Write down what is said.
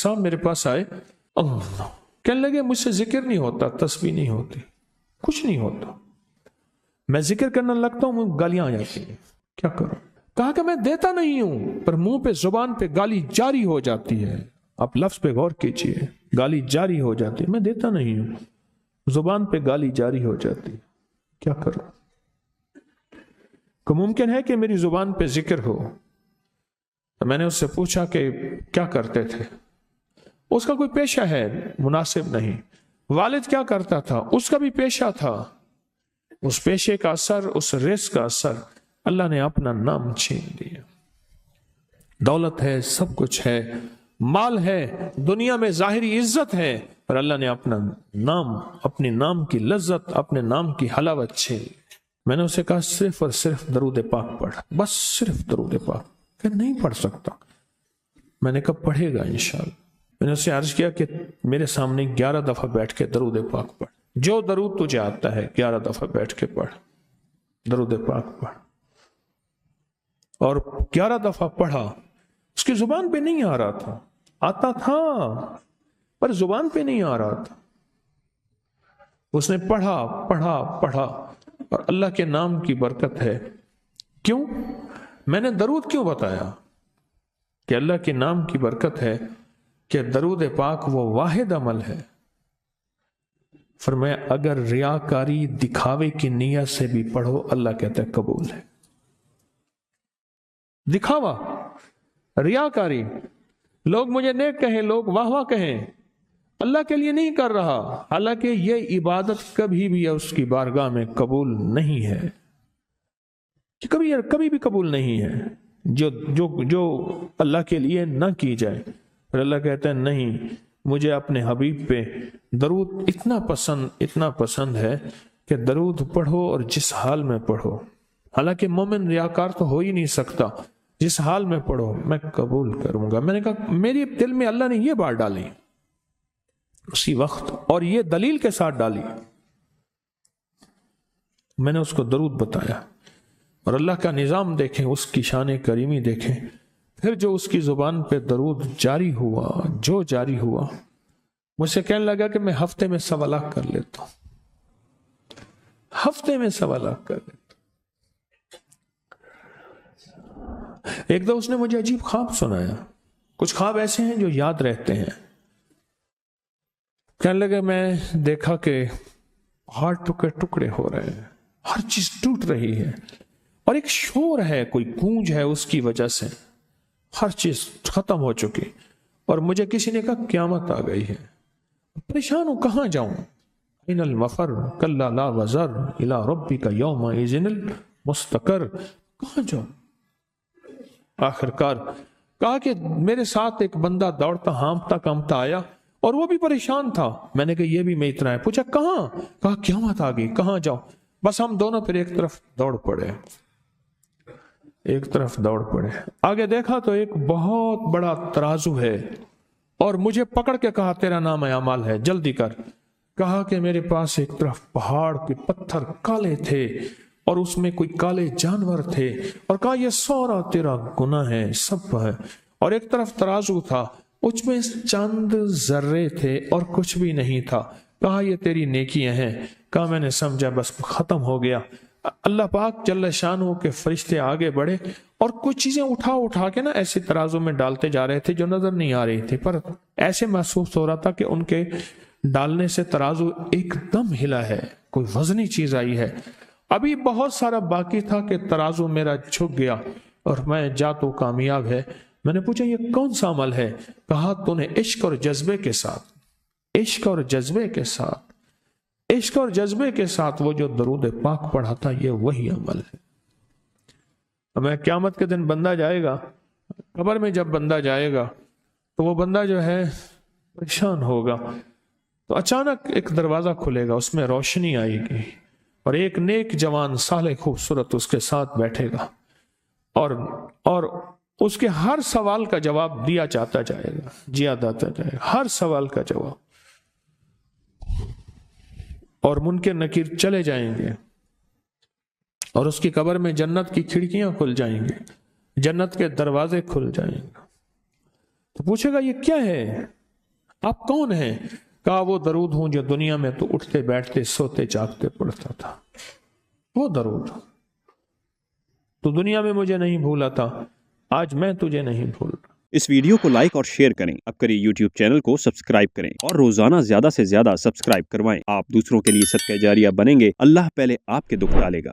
صاحب میرے پاس آئے، اللہ کہنے لگے مجھ سے ذکر نہیں ہوتا، تسبیح نہیں ہوتی، کچھ نہیں ہوتا، میں ذکر کرنے لگتا ہوں مجھے گالیاں آ جاتی ہیں، کیا کروں؟ کہا کہ میں دیتا نہیں ہوں، پر منہ پہ زبان پہ گالی جاری ہو جاتی ہے. آپ لفظ پہ غور کیجئے، گالی جاری ہو جاتی ہے، میں دیتا نہیں ہوں، زبان پہ گالی جاری ہو جاتی ہے، کیا کروں؟ کہ ممکن ہے کہ میری زبان پہ ذکر ہو. تو میں نے اس سے پوچھا کہ کیا کرتے تھے؟ اس کا کوئی پیشہ ہے مناسب نہیں. والد کیا کرتا تھا؟ اس کا بھی پیشہ تھا. اس پیشے کا اثر، اس رزق کا اثر، اللہ نے اپنا نام چھین لیا. دولت ہے، سب کچھ ہے، مال ہے، دنیا میں ظاہری عزت ہے، پر اللہ نے اپنا نام، اپنے نام کی لذت، اپنے نام کی حلاوت چھین لی. میں نے اسے کہا صرف اور صرف درود پاک پڑھ، بس صرف درود پاک. کہ نہیں پڑھ سکتا. میں نے کہا پڑھے گا انشاءاللہ. میں نے اسے عرض کیا کہ میرے سامنے 11 دفعہ بیٹھ کے درود پاک پڑھ، جو درود تجھے آتا ہے 11 دفعہ بیٹھ کے پڑھ، درود پاک پڑھ. اور 11 دفعہ پڑھا. اس کی زبان پہ نہیں آ رہا تھا، آتا تھا پر زبان پہ نہیں آ رہا تھا. اس نے پڑھا پڑھا پڑھا، اور اللہ کے نام کی برکت ہے. کیوں؟ میں نے درود کیوں بتایا؟ کہ اللہ کے نام کی برکت ہے کہ درود پاک وہ واحد عمل ہے. فرمایا اگر ریاکاری، دکھاوے کی نیت سے بھی پڑھو، اللہ کہتا ہے قبول ہے. دکھاوا، ریاکاری، لوگ مجھے نیک کہیں، لوگ واہ واہ کہیں، اللہ کے لیے نہیں کر رہا، حالانکہ یہ عبادت کبھی بھی اس کی بارگاہ میں قبول نہیں ہے، کبھی بھی قبول نہیں ہے جو اللہ کے لیے نہ کی جائے. پھر اللہ کہتا ہے نہیں، مجھے اپنے حبیب پہ درود اتنا پسند ہے کہ درود پڑھو اور جس حال میں پڑھو. حالانکہ مومن ریاکار تو ہو ہی نہیں سکتا، جس حال میں پڑھو میں قبول کروں گا. میں نے کہا میری دل میں اللہ نے یہ بات ڈالی اسی وقت، اور یہ دلیل کے ساتھ ڈالی. میں نے اس کو درود بتایا، اور اللہ کا نظام دیکھیں، اس کی شان کریمی دیکھیں. پھر جو اس کی زبان پہ درود جاری ہوا، مجھ سے کہنے لگا کہ میں ہفتے میں 1.25 لاکھ کر لیتا ہوں، ہفتے میں 1.25 لاکھ کر لیتا ہوں. ایک دو اس نے مجھے عجیب خواب سنایا. کچھ خواب ایسے ہیں جو یاد رہتے ہیں. کہنے لگا میں دیکھا کہ پہاڑ ٹکڑے ہو رہے ہیں، ہر چیز ٹوٹ رہی ہے، اور ایک شور ہے، کوئی گونج ہے، اس کی وجہ سے ہر چیز ختم ہو چکی. اور مجھے کسی نے کہا قیامت آ گئی ہے. پریشان ہوں، کہاں جاؤں؟ ان المفر کلا لا وزر الی ربک یومئذ المستقر. کہاں جاؤں؟ آخرکار کہا کہ میرے ساتھ ایک بندہ دوڑتا ہانپتا کامتا آیا، اور وہ بھی پریشان تھا. میں نے کہا یہ بھی میں اتنا ہے. پوچھا کہاں؟ کہا قیامت آ گئی، کہاں جاؤں؟ بس ہم دونوں پھر ایک طرف دوڑ پڑے. آگے دیکھا تو ایک بہت بڑا ترازو ہے، اور مجھے پکڑ کے کہا تیرا نام اعمال ہے، جلدی کر. کہا کہ میرے پاس ایک طرف پہاڑ کے پتھر کالے تھے، اور اس میں کوئی کالے جانور تھے، اور کہا یہ سارا تیرا گناہ ہے، سب ہے. اور ایک طرف ترازو تھا، اس میں چند ذرے تھے اور کچھ بھی نہیں تھا. کہا یہ تیری نیکیاں ہیں. کہا میں نے سمجھا بس ختم ہو گیا. اللہ پاک جل شانہ کے فرشتے آگے بڑھے، اور کچھ چیزیں اٹھا کے نا ایسے ترازو میں ڈالتے جا رہے تھے جو نظر نہیں آ رہی تھی، پر ایسے محسوس ہو رہا تھا کہ ان کے ڈالنے سے ترازو ایک دم ہلا ہے، کوئی وزنی چیز آئی ہے. ابھی بہت سارا باقی تھا کہ ترازو میرا جھک گیا، اور میں جا تو کامیاب ہے. میں نے پوچھا یہ کون سا عمل ہے؟ کہا تو نے عشق اور جذبے کے ساتھ وہ جو درود پاک پڑھا تھا، یہ وہی عمل ہے. میں قیامت کے دن بندہ جائے گا قبر میں، جب بندہ جائے گا تو وہ بندہ جو ہے پریشان ہوگا. تو اچانک ایک دروازہ کھلے گا، اس میں روشنی آئے گی، اور ایک نیک جوان صالح خوبصورت اس کے ساتھ بیٹھے گا، اور اس کے ہر سوال کا جواب دیا جاتا جائے گا، ہر سوال کا جواب. اور منکر نکیر چلے جائیں گے، اور اس کی قبر میں جنت کی کھڑکیاں کھل جائیں گے، جنت کے دروازے کھل جائیں گے. تو پوچھے گا یہ کیا ہے، آپ کون ہیں؟ کہا وہ درود ہوں جو دنیا میں تو اٹھتے بیٹھتے سوتے جاگتے پڑھتا تھا، وہ درود تو دنیا میں مجھے نہیں بھولا تھا، آج میں تجھے نہیں بھول رہا۔ اس ویڈیو کو لائک اور شیئر کریں، اب کریں یوٹیوب چینل کو سبسکرائب کریں اور روزانہ زیادہ سے زیادہ سبسکرائب کروائیں۔ آپ دوسروں کے لیے صدقہ جاریہ بنیں گے، اللہ پہلے آپ کے دکھ ڈالے گا۔